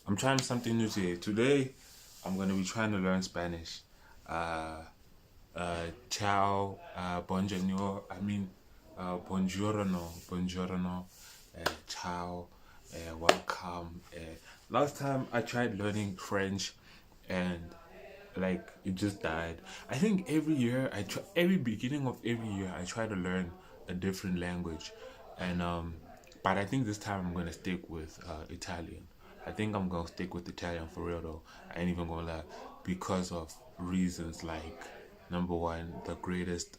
I'm trying something new today. Today, I'm gonna be trying to learn Spanish. Uh, Ciao, buongiorno. Buongiorno, buongiorno. Ciao, welcome. Last time I tried learning French, and like it just died. I think every year every beginning of every year I try to learn a different language, and but I think this time I'm gonna stick with Italian. I think I'm gonna stick with Italian for real though. I ain't even gonna lie, because of reasons like number one, the greatest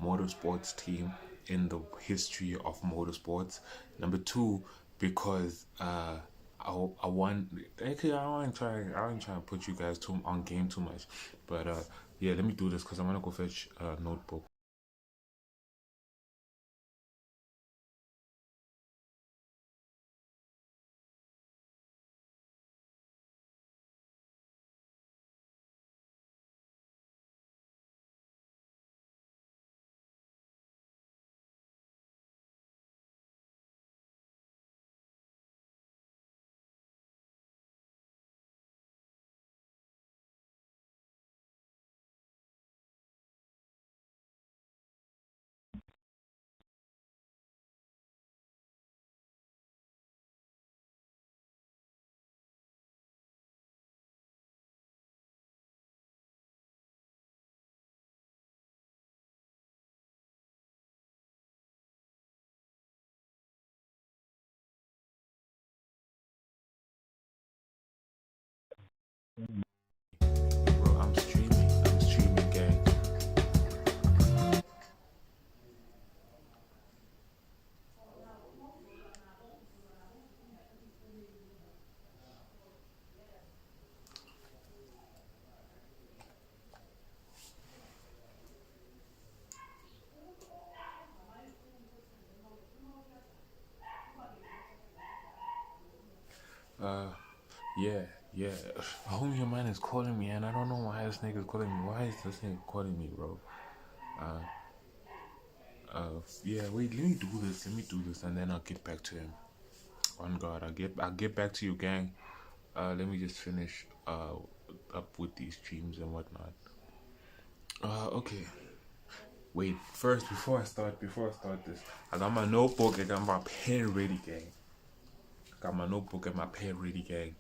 motorsports team in the history of motorsports. Number two, because I want actually I ain't trying to put you guys too on game too much, but yeah, let me do this because I'm gonna go fetch a notebook. Bro, I'm streaming, gang. Uh, yeah, yeah. Homie of mine is calling me, and I don't know why this nigga's calling me. Why is this nigga calling me, bro? Yeah. Wait, let me do this. Let me do this, and then I'll get back to him. On God, I'll get back to you, gang. Let me just finish up with these streams and whatnot. Okay. Wait, first before I start this, I got my notebook. I got my pen ready, gang. I got my notebook and my pen ready, gang.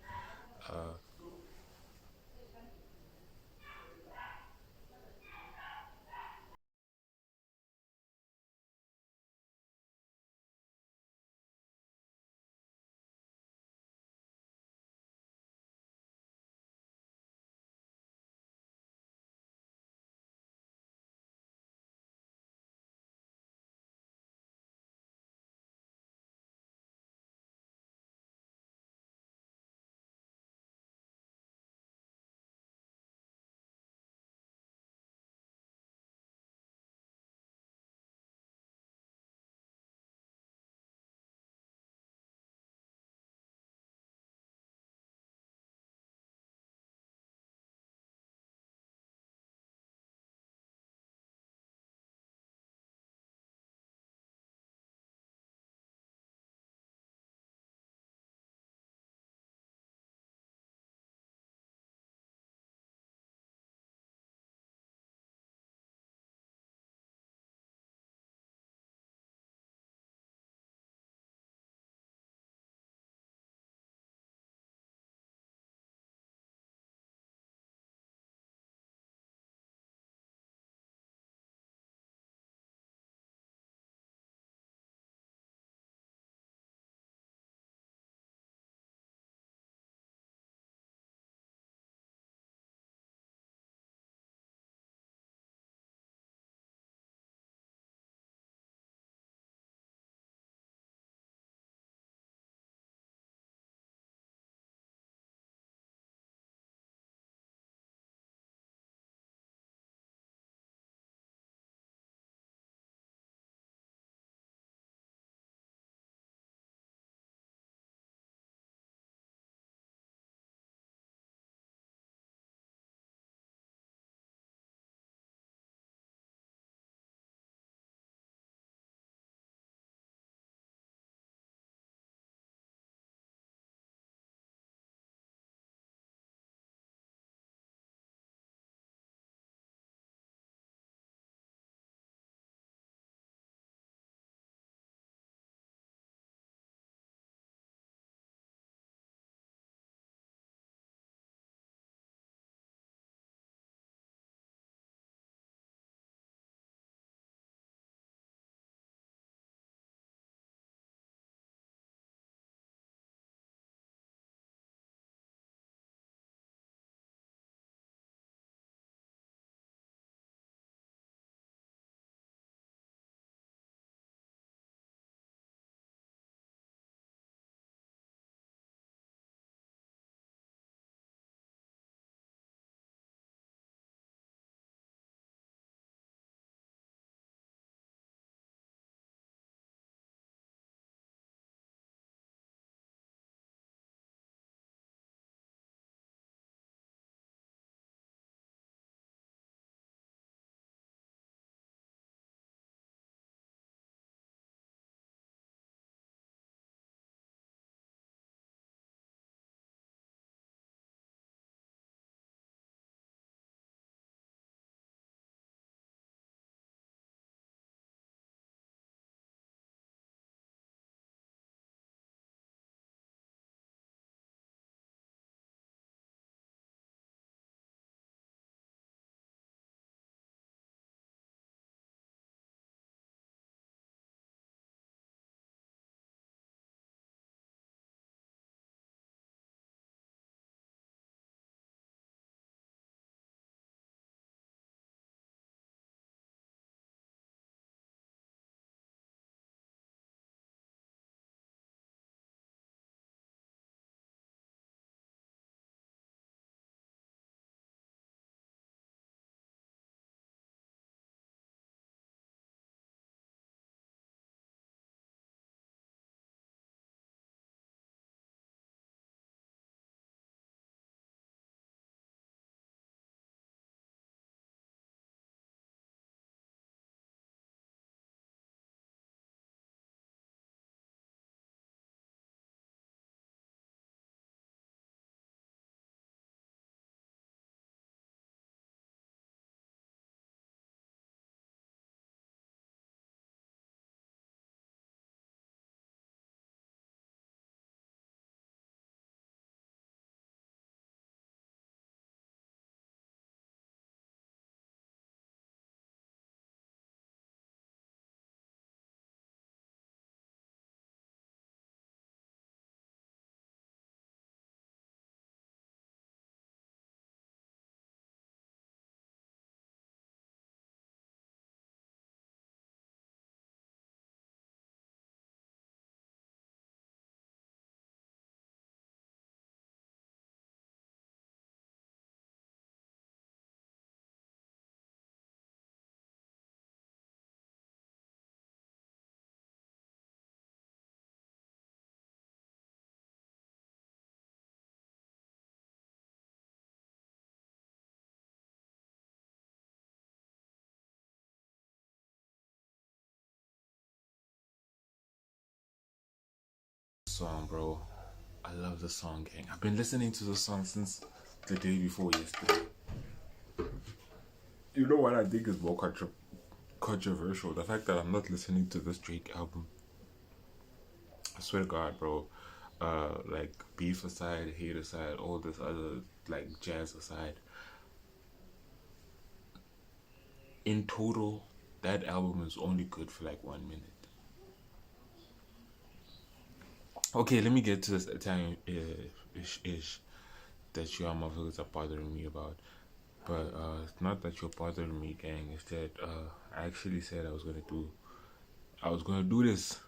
song, bro. I love the song, gang. I've been listening to the song since the day before yesterday. You know what I think is more controversial? The fact that I'm not listening to this Drake album. I swear to God, bro. Like beef aside, hate aside, all this other like jazz aside. In total, that album is only good for like 1 minute. Okay, let me get to this Italian ish that you motherfuckers are bothering me about. But it's not that you're bothering me, gang. It's that I actually said I was gonna do this.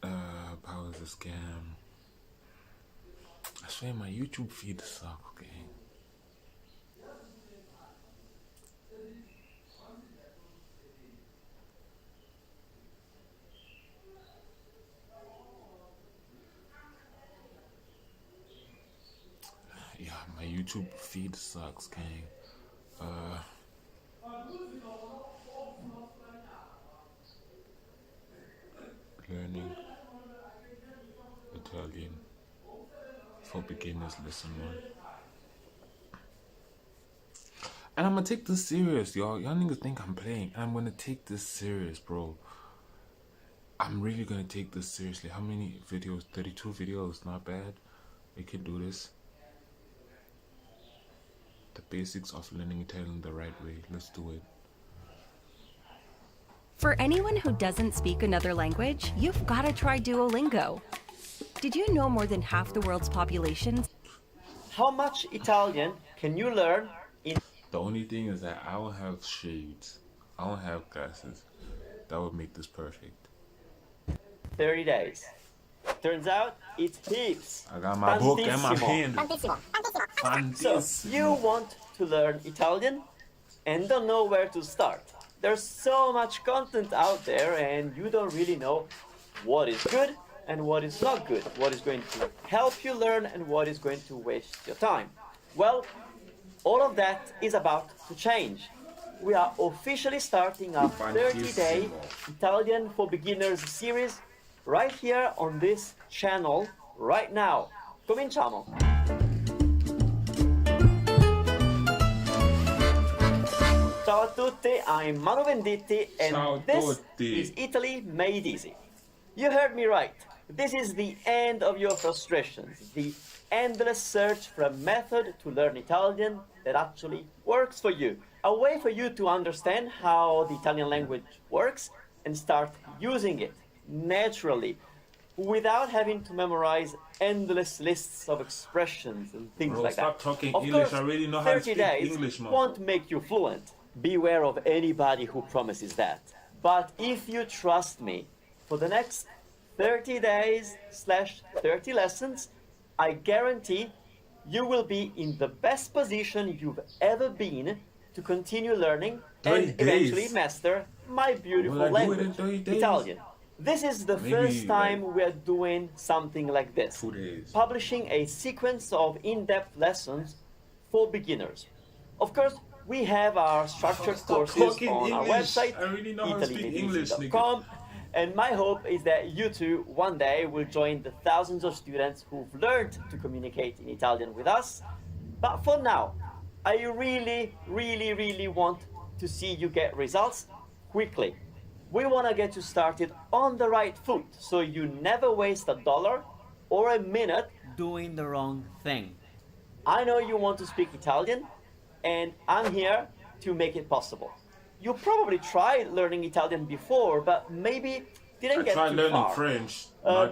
Power is a scam. I swear my YouTube feed sucks, gang. Yeah, my YouTube feed sucks, gang. Learning Italian for beginners, lesson 1. And I'm gonna take this serious, y'all. Y'all niggas think I'm playing. And I'm gonna take this serious, bro. I'm really gonna take this seriously. How many videos? 32 videos, not bad. We can do this. The basics of learning Italian the right way. Let's do it. For anyone who doesn't speak another language, you've got to try Duolingo. Did you know more than half the world's population? How much Italian can you learn in The only thing is that I don't have shades. I don't have glasses. That would make this perfect. 30 days? Turns out it's heaps. I got my book and my pen. So, you want to learn Italian and don't know where to start. There's so much content out there and you don't really know what is good and what is not good, what is going to help you learn and what is going to waste your time. Well, all of that is about to change. We are officially starting our 30-day Italian for Beginners series right here on this channel right now. Cominciamo! Ciao a tutti, I'm Manu Venditti and this is Italy Made Easy. You heard me right. This is the end of your frustrations, the endless search for a method to learn Italian that actually works for you. A way for you to understand how the Italian language works and start using it naturally without having to memorize endless lists of expressions and things like that. Stop talking Of English. course, I really know how to 30 speak days English, man. won't make you fluent. Beware of anybody who promises that. But if you trust me, for the next 30 days / 30 lessons, I guarantee you will be in the best position you've ever been to continue learning and eventually master my beautiful language, Italian. This is the first time we're doing something like this, 2 days. publishing a sequence of in-depth lessons for beginners. Of course, we have our structured courses on our website, italymadeeasy.com, and my hope is that you too one day will join the thousands of students who've learned to communicate in Italian with us. But for now, I really want to see you get results quickly. We want to get you started on the right foot so you never waste a dollar or a minute doing the wrong thing. I know you want to speak Italian, and I'm here to make it possible. You probably tried learning Italian before, but maybe didn't get too far. I tried learning French.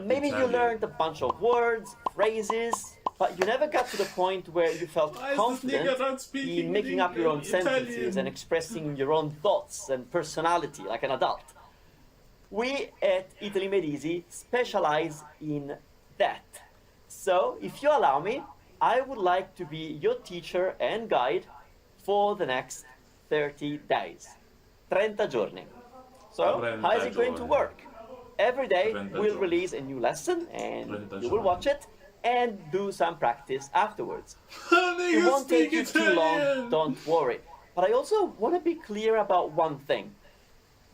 Maybe you learned a bunch of words, phrases, but you never got to the point where you felt confident in making up your own sentences and expressing your own thoughts and personality like an adult. We at Italy Made Easy specialize in that. So, if you allow me, I would like to be your teacher and guide for the next 30 days. 30 giorni. So, how is it going to work? Every day we'll release a new lesson and you will watch it and do some practice afterwards. It won't take you too long, don't worry. But I also want to be clear about one thing.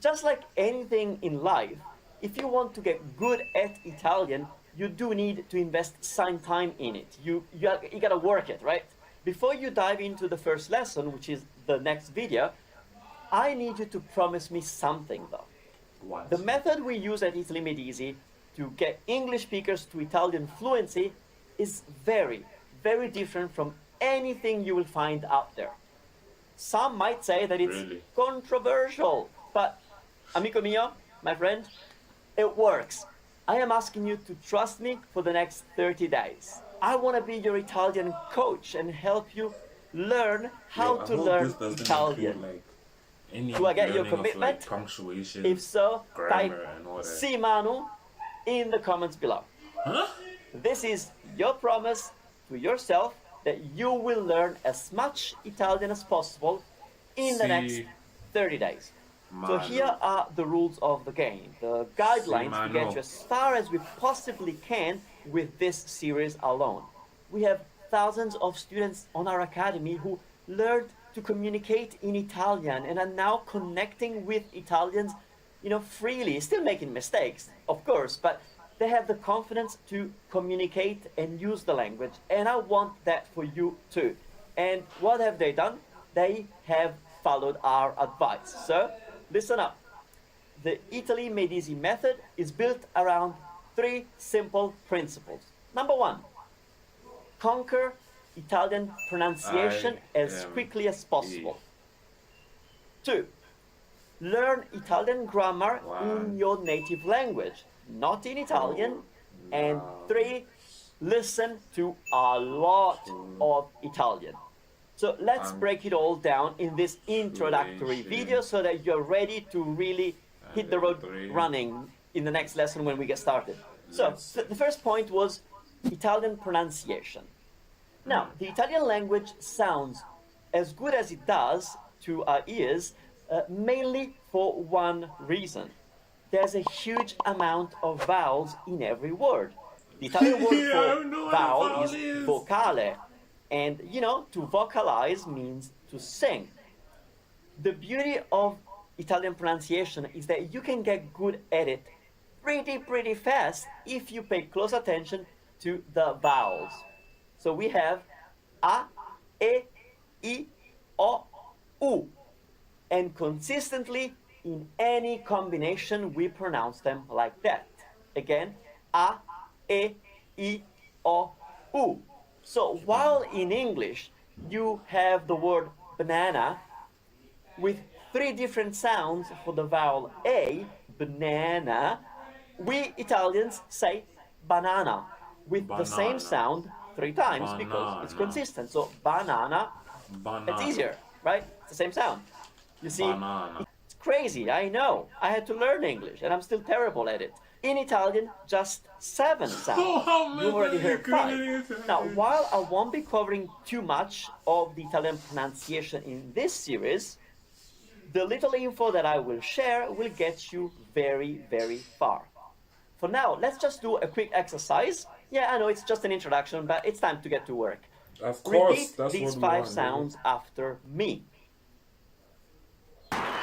Just like anything in life, if you want to get good at Italian, you do need to invest some time in it. You gotta work it, right? Before you dive into the first lesson, which is the next video, I need you to promise me something though. What? The method we use at Italy Made Easy to get English speakers to Italian fluency is very, very different from anything you will find out there. Some might say that it's Really? controversial, but amico mio, my friend, it works. I am asking you to trust me for the next 30 days. I want to be your Italian coach and help you learn how to learn Italian. Do I get your commitment? Punctuation, If so, type grammar, and all that. "Sì, Manu" in the comments below. Huh? This is your promise to yourself that you will learn as much Italian as possible in the next 30 days. So here are the rules of the game, the guidelines to get you as far as we possibly can with this series alone. We have thousands of students on our academy who learned to communicate in Italian and are now connecting with Italians, freely, still making mistakes, of course, but they have the confidence to communicate and use the language, and I want that for you too. And what have they done? They have followed our advice. So listen up. The Italy Made Easy method is built around 3 simple principles. Number 1, conquer Italian pronunciation as quickly as possible. 2, learn Italian grammar in your native language, not in Italian. And 3, listen to a lot of Italian. So let's break it all down in this introductory video so that you're ready to really hit the road running in the next lesson when we get started. So the first point was Italian pronunciation. Now, the Italian language sounds as good as it does to our ears, mainly for one reason. There's a huge amount of vowels in every word. The Italian word for vowel is vocale, and to vocalize means to sing. The beauty of Italian pronunciation is that you can get good at it pretty fast if you pay close attention to the vowels. So we have A, E, I, O, U. And consistently, in any combination, we pronounce them like that. Again, A, E, I, O, U. So while in English, you have the word banana with 3 different sounds for the vowel A, banana, we Italians say banana with the same sound 3 times because it's consistent. So banana, it's easier, right? It's the same sound. You see, it's crazy, I know. I had to learn English and I'm still terrible at it. In Italian, just 7 sounds. You've already heard 5. Now, while I won't be covering too much of the Italian pronunciation in this series, the little info that I will share will get you very far. For now, let's just do a quick exercise. Yeah, I know it's just an introduction, but it's time to get to work. Of course, Repeat that's these what we 5 want, sounds after me.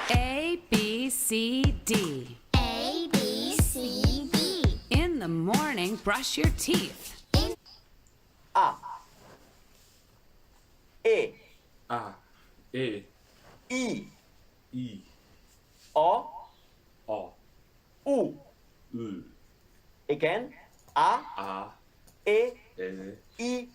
A, B, C, D. A, B, C, D. In the morning, brush your teeth. A, E, A, E, I, I, O, O, U. U, Again, A, A, E, E,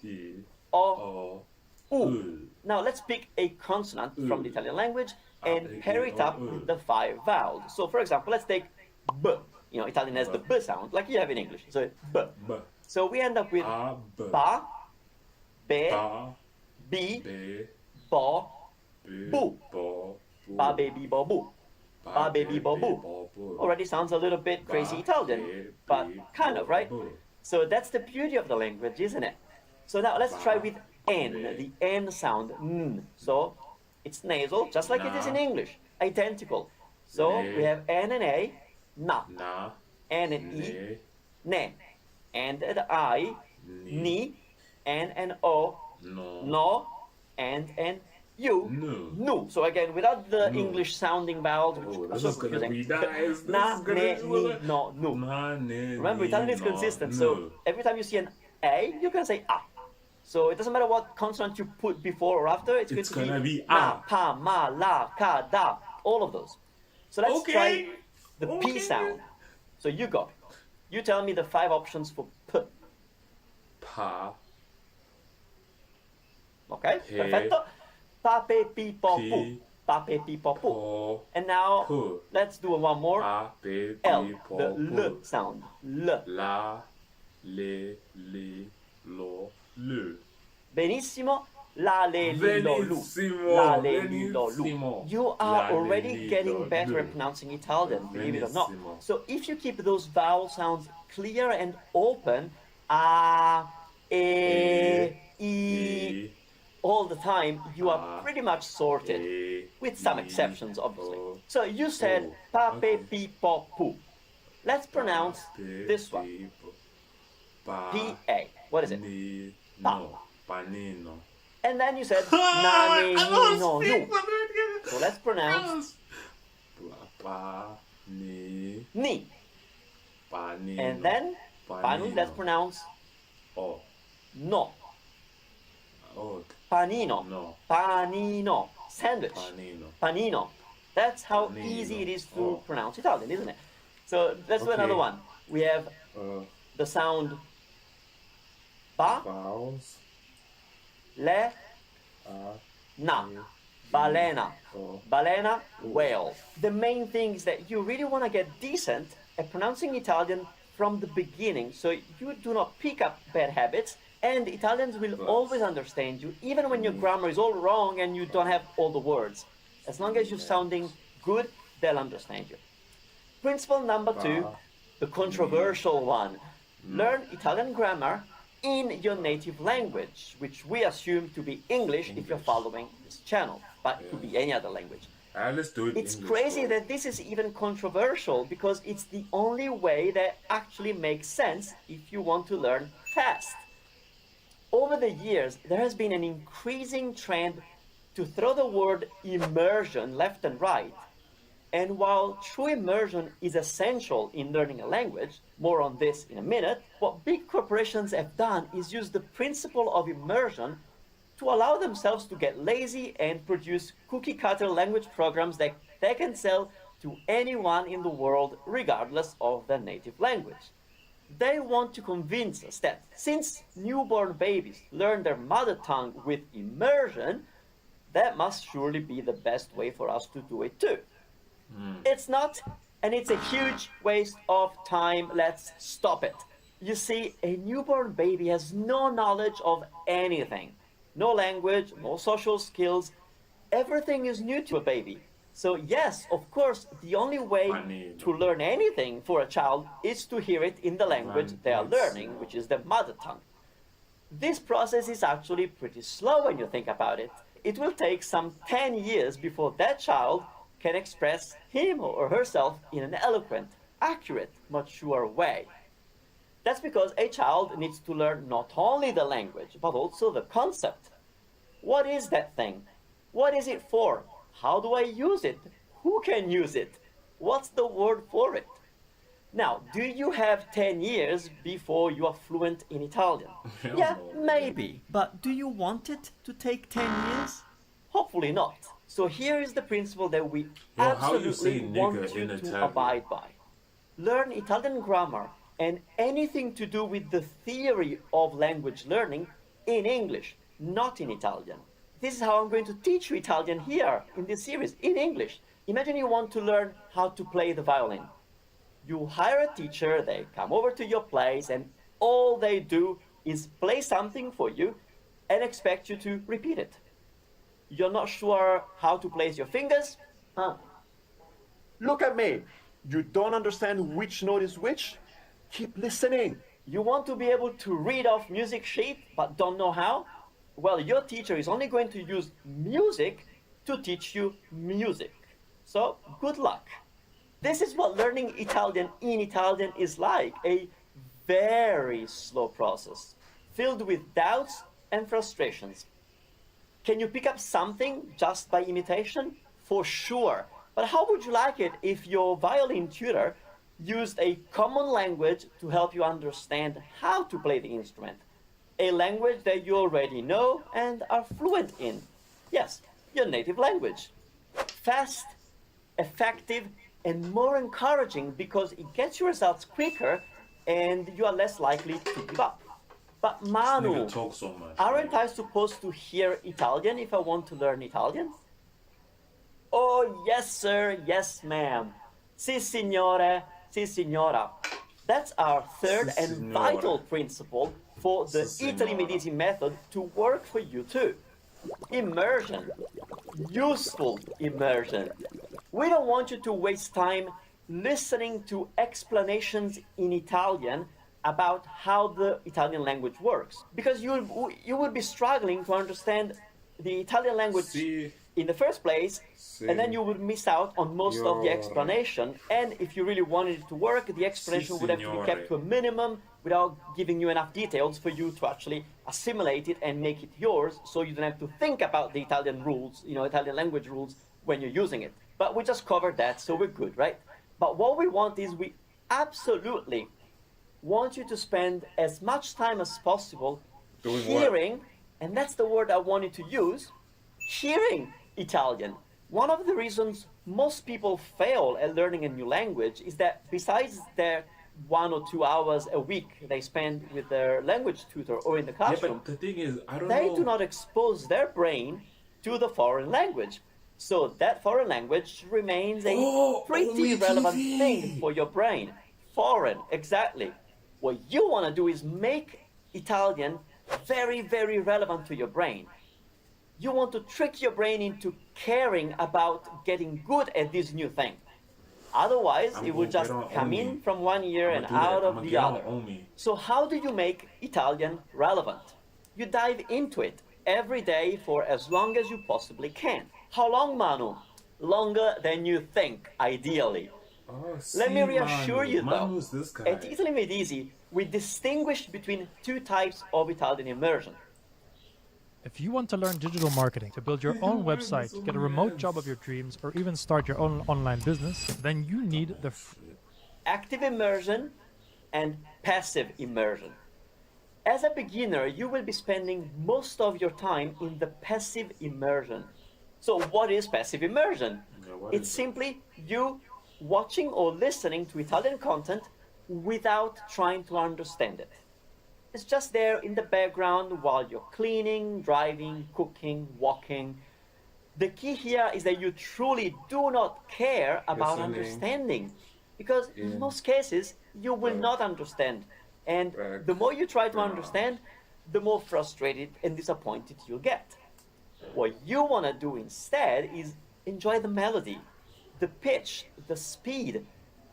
I, I, O, O, U. U. Now let's pick a consonant from the Italian language and pair it up with the 5 vowels. So for example, let's take B. Italian has the B sound, like you have in English. So B. B, So we end up with A, B, Ba, Be, Ba, Bi, Be, Bo, B, Bu. Bo, Bu. Ba, Baby, Bo, Bu. Ba, Baby, Bo, Bu. Bu. Already sounds a little bit crazy Ba, Italian, Be, but Bi, kind Bo, of, right? Bu. So that's the beauty of the language, isn't it? So now let's try with N, the N sound, N. So it's nasal, just like it is in English, identical. So we have N and A, na, Na, N and I, Ne, ne, and an I, ni, N and O, No, no, and an You, No. nu. So again, without the No. English sounding vowels, which Oh, are this so is gonna confusing. be nice. This Na, is gonna ne, be ni, no, nu. Na, ne, Remember, ni, Italian is no, consistent, no. so every time you see an A, you can say A. So it doesn't matter what consonant you put before or after, it's going to be A. na, pa, ma, la, ka, da, all of those. So let's try the P sound. So you go. You tell me the 5 options for P. Pa, Okay, Pe, perfetto. Pa, pe, pi, po, pu. pi, Pa, pe, pi, po, pu. po, And now, pu. let's do one more. A, B, L, B, po, the pu. L sound. L. La, le, li, lo, lu. Benissimo. La, le, li, lo, lu. Benissimo, La, le, li, lo, lu. benissimo. You are La, le, already li, getting lo, better lu. at pronouncing Italian, believe it or not. Benissimo. So if you keep those vowel sounds clear and open, a, e, I, all the time, you are pretty much sorted, E, with some I, exceptions, obviously. o, So you said o. pa, pe, Okay. pi, po, pu. Let's pronounce Pe, this one. pi, po. Pa, P-A. What is it? ni, Pa. no. Panino. And then you said na, ne, ni, no, nu. So let's pronounce Pa, ni, ni. panino. And then, finally, let's Panino. pronounce Oh, no. oh, Panino. no. Panino. Sandwich. Panino. Panino. That's how Panino. easy it is to Oh. pronounce Italian, isn't it? So let's do another Okay. one. We have the sound ba, Vowels. le, na. Balena. Oh. Balena, whale. The main thing is that you really want to get decent at pronouncing Italian from the beginning, so you do not pick up bad habits, and Italians will always understand you, even when your grammar is all wrong and you don't have all the words. As long as you're sounding good, they'll understand you. Principle number 2, the controversial one. Learn Italian grammar in your native language, which we assume to be English if you're following this channel, but it could be any other language. Let's do it. It's English, crazy bro. that this is even controversial because it's the only way that actually makes sense if you want to learn fast. Over the years, there has been an increasing trend to throw the word immersion left and right. And while true immersion is essential in learning a language, more on this in a minute, what big corporations have done is use the principle of immersion to allow themselves to get lazy and produce cookie-cutter language programs that they can sell to anyone in the world regardless of their native language. They want to convince us that since newborn babies learn their mother tongue with immersion, that must surely be the best way for us to do it too. It's not, and it's a huge waste of time. Let's stop it. You see, a newborn baby has no knowledge of anything. No language, no social skills. Everything is new to a baby. So yes, of course, the only way to learn anything for a child is to hear it in the language they are learning, which is their mother tongue. This process is actually pretty slow when you think about it. It will take some 10 years before that child can express him or herself in an eloquent, accurate, mature way. That's because a child needs to learn not only the language, but also the concept. What is that thing? What is it for? How do I use it? Who can use it? What's the word for it? Now, do you have 10 years before you are fluent in Italian? Yeah, maybe. But do you want it to take 10 years? Hopefully not. So here is the principle that we Well, how you absolutely say want nigger you in to Italian? abide by. Learn Italian grammar and anything to do with the theory of language learning in English, not in Italian. This is how I'm going to teach you Italian here in this series, in English. Imagine you want to learn how to play the violin. You hire a teacher, they come over to your place, and all they do is play something for you and expect you to repeat it. You're not sure how to place your fingers? Huh? Look at me. You don't understand which note is which? Keep listening. You want to be able to read off music sheet but don't know how? Well, your teacher is only going to use music to teach you music. So, good luck. This is what learning Italian in Italian is like, a very slow process, filled with doubts and frustrations. Can you pick up something just by imitation? For sure. But how would you like it if your violin tutor used a common language to help you understand how to play the instrument? A language that you already know and are fluent in. Yes, your native language. Fast, effective, and more encouraging because it gets your results quicker and you are less likely to give up. But Manu, Nigga talk so much. aren't I supposed to hear Italian if I want to learn Italian? Oh, yes, sir, yes, ma'am. Si, signore, si, signora. That's our third Si, and signora. vital principle for the Si, Italy signora. Medici method to work for you too. Immersion. Useful immersion. We don't want you to waste time listening to explanations in Italian about how the Italian language works, because you would be struggling to understand the Italian language Si. in the first place, and then you would miss out on most of the explanation. And if you really wanted it to work, the explanation would have to be kept to a minimum without giving you enough details for you to actually assimilate it and make it yours, so you don't have to think about the Italian rules, Italian language rules when you're using it. But we just covered that, so we're good, right? But what we want is we absolutely want you to spend as much time as possible Doing what? hearing, and that's the word I wanted to use, hearing Italian. One of the reasons most people fail at learning a new language is that besides their 1 or 2 hours a week they spend with their language tutor or in the Yeah, classroom, but the thing is, I don't they know. do not expose their brain to the foreign language. So that foreign language remains a pretty only relevant TV. thing for your brain. Foreign, exactly. What you want to do is make Italian very, very relevant to your brain. You want to trick your brain into caring about getting good at this new thing. Otherwise, I'm it will gonna just get on come only. in from one ear and I'ma do that. out I'ma of the get on other. only. So how do you make Italian relevant? You dive into it every day for as long as you possibly can. How long, Manu? Longer than you think, ideally. Oh, Let me see, reassure Manu. you though, Manu's this guy. at Italy Medici, we distinguish between two types of Italian immersion. If you want to learn digital marketing, to build your own website, get a remote job of your dreams, or even start your own online business, then you need the Active immersion and passive immersion. As a beginner, you will be spending most of your time in the passive immersion. So what is passive immersion? Yeah, what It's is it? simply you watching or listening to Italian content without trying to understand it. It's just there in the background while you're cleaning, driving, cooking, walking. The key here is that you truly do not care about Listening. understanding, because in most cases you will not understand. And Back. the more you try to Back. understand, the more frustrated and disappointed you'll get. What you want to do instead is enjoy the melody, the pitch, the speed.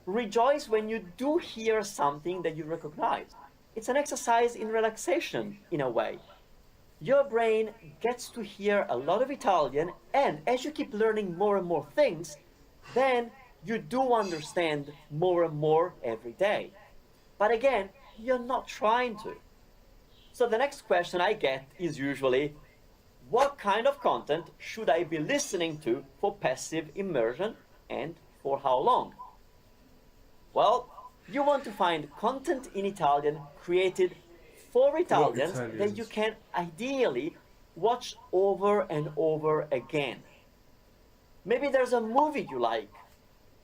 Rejoice when you do hear something that you recognize. It's an exercise in relaxation, in a way. Your brain gets to hear a lot of Italian, and as you keep learning more and more things, then you do understand more and more every day. But again, you're not trying to. So the next question I get is usually, what kind of content should I be listening to for passive immersion, and for how long? Well, you want to find content in Italian created for Italians that Italians. you can ideally watch over and over again. Maybe there's a movie you like.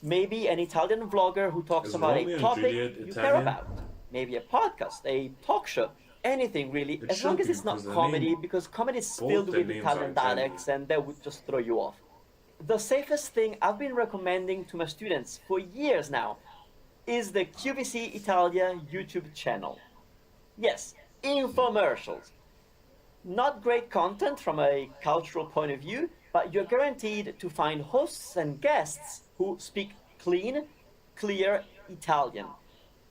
Maybe an Italian vlogger who talks Is about Romeo a and topic Juliet you care Italian? about. Maybe a podcast, a talk show, anything really, It as long should as be, it's not because the comedy, name- because comedy is both filled the with names Italian are Italian. dialects and that would just throw you off. The safest thing I've been recommending to my students for years now is the QVC Italia YouTube channel. Yes, infomercials. Not great content from a cultural point of view, but you're guaranteed to find hosts and guests who speak clean, clear Italian.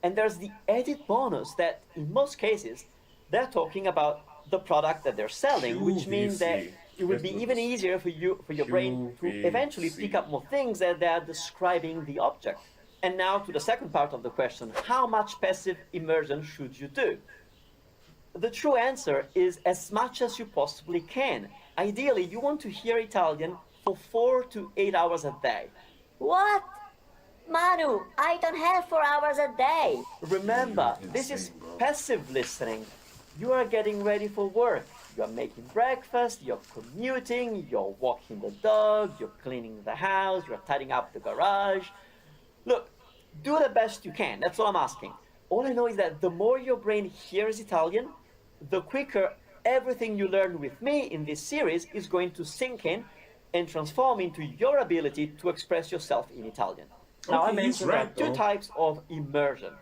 And there's the added bonus that in most cases, they're talking about the product that they're selling, which means that QVC. it will be That's even what- easier for your brain to eventually pick up more things that they are describing the object. And now to the second part of the question, how much passive immersion should you do? The true answer is as much as you possibly can. Ideally, you want to hear Italian for 4 to 8 hours a day. What? Manu, I don't have 4 hours a day. Remember, Insane, this is bro. passive listening. You are getting ready for work. You are making breakfast, you're commuting, you're walking the dog, you're cleaning the house, you're tidying up the garage. Look, do the best you can. That's all I'm asking. All I know is that the more your brain hears Italian, the quicker everything you learn with me in this series is going to sink in and transform into your ability to express yourself in Italian. Now, I Okay, he's mentioned there are right, two though. types of immersion.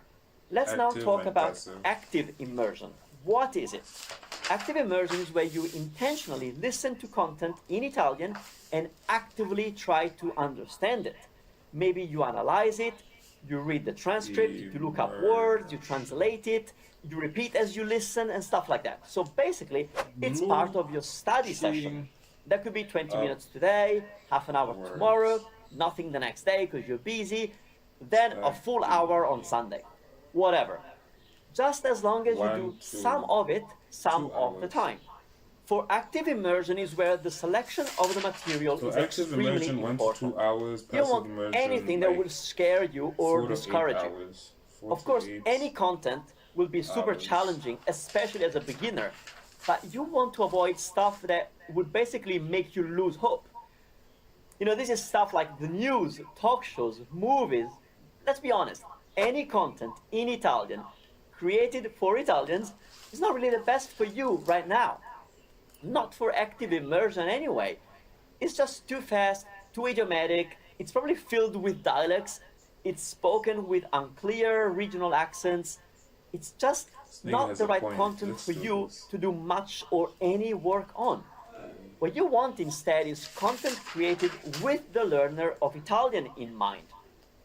Let's now Active talk and about passive. active immersion. What is it? Active immersion is where you intentionally listen to content in Italian and actively try to understand it. Maybe you analyze it, you read the transcript, you look up words, you translate it, you repeat as you listen, and stuff like that. So basically, it's part of your study session. That could be 20 minutes today, half an hour words. tomorrow, nothing the next day because you're busy, then a full hour on Sunday. Whatever. Just as long as you do 1, 2, some of it, some 2 of the hours. time. For active immersion is where the selection of the material So is active extremely immersion 1 to important. 2 hours. You don't Passive want immersion anything that like will scare you 4 or to 8 discourage you. hours. 4 Of to course, 8 any content will be super hours. challenging, especially as a beginner. But you want to avoid stuff that would basically make you lose hope. You know, this is stuff like the news, talk shows, movies. Let's be honest, any content in Italian created for Italians is not really the best for you right now. Not for active immersion anyway. It's just too fast, too idiomatic, it's probably filled with dialects, it's spoken with unclear regional accents. It's just nigga not has the a right point. content Let's for do you this. to do much or any work on. What you want instead is content created with the learner of Italian in mind.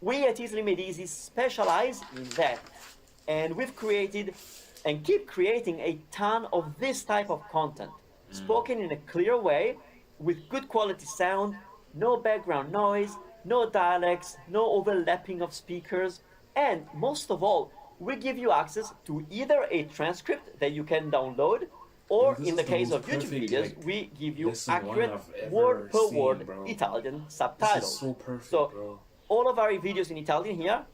We at Easily Made Easy specialize in that, and we've created and keep creating a ton of this type of content, spoken in a clear way, with good quality sound, no background noise, no dialects, no overlapping of speakers, and most of all, we give you access to either a transcript that you can download, or This in the is case most of YouTube perfect, videos, like, we give you lesson one accurate I've ever word per seen, word bro. Italian This subtitles. is so perfect, So bro. all of our videos in Italian here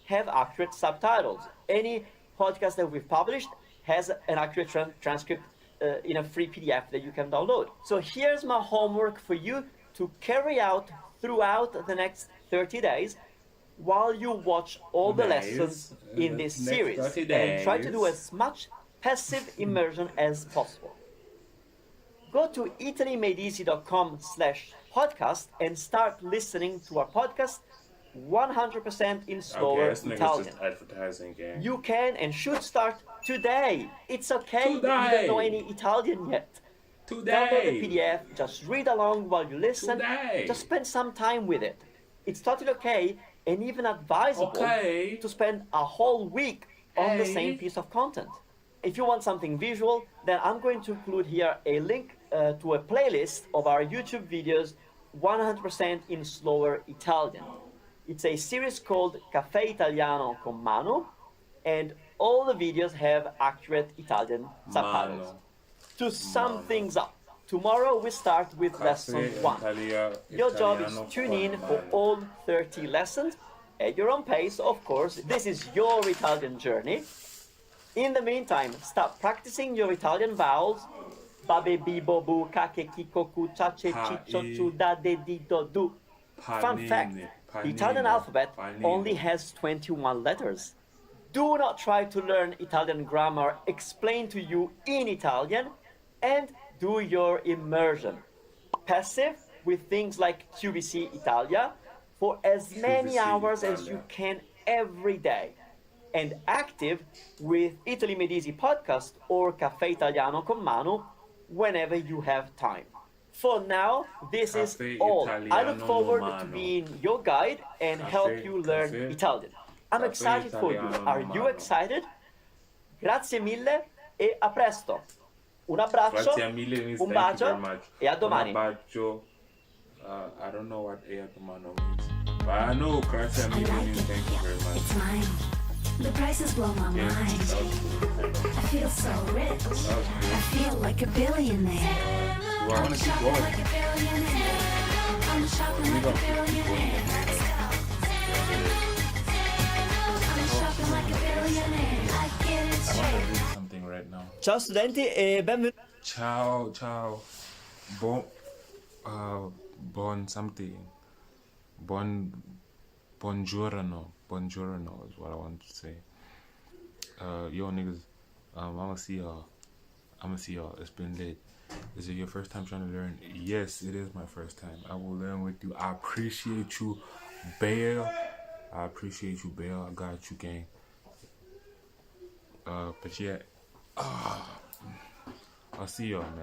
have accurate subtitles. Any podcast that we've published has an accurate transcript in a free PDF that you can download. So here's my homework for you to carry out throughout the next 30 days while you watch all the Nice. lessons in this Next series, 30 and try to do days. as much passive immersion as possible. Go to italymadeeasy.com/podcast and start listening to our podcast 100% in slower Okay, this nigga's Italian. just advertising, gang. You can and should start today. It's okay if you Today. don't know any Italian yet. Download the Today. PDF, just read along while you listen. Today. Just spend some time with it. It's totally okay and even advisable Okay. to spend a whole week on the Hey. same piece of content. If you want something visual, then I'm going to include here a link to a playlist of our YouTube videos 100% in slower Italian. It's a series called Caffè Italiano con Manu, and all the videos have accurate Italian subtitles. Mano. To sum Mano. things up, tomorrow we start with lesson 1. Your job is to tune in for all 30 lessons at your own pace, of course. This is your Italian journey. In the meantime, start practicing your Italian vowels. Babe, bibo, bu, kake, kiko, ku, chache, ciccio, chu, da, de, di, do, du. Fun fact, the Italian alphabet only has 21 letters. Do not try to learn Italian grammar explained to you in Italian, and do your immersion. Passive with things like QVC Italia for as many QVC hours as Italia. you can every day. And active with Italy Made Easy podcast or Caffè Italiano con Manu whenever you have time. For now, this is Caffè all. I look Italiano forward con to Manu. being your guide and help you learn caffè. Italian. I'm Caffè excited for you. Italiano Are con you Manu. excited? Grazie mille e a presto. Un abbraccio, Grazie mille means un thank you bacio very much. e a domani. Un bacio. I don't know what e a domani means. But I know grazie mille means thank you very much. It's mine. The prices blow my Yeah, mind. that was cool. I feel so rich. That was I feel like a billionaire. cool. I want to keep going. We don't keep going. I want to do something right now. Ciao studenti e benvenuti. Ciao, ciao. Bon something. Buongiorno. Buongiorno is what I want to say. Yo niggas, I'ma see y'all. It's been lit. Is it your first time trying to learn? Yes, it is my first time. I will learn with you. I appreciate you, Bale. I got you, gang. But yeah, I'll see y'all, man.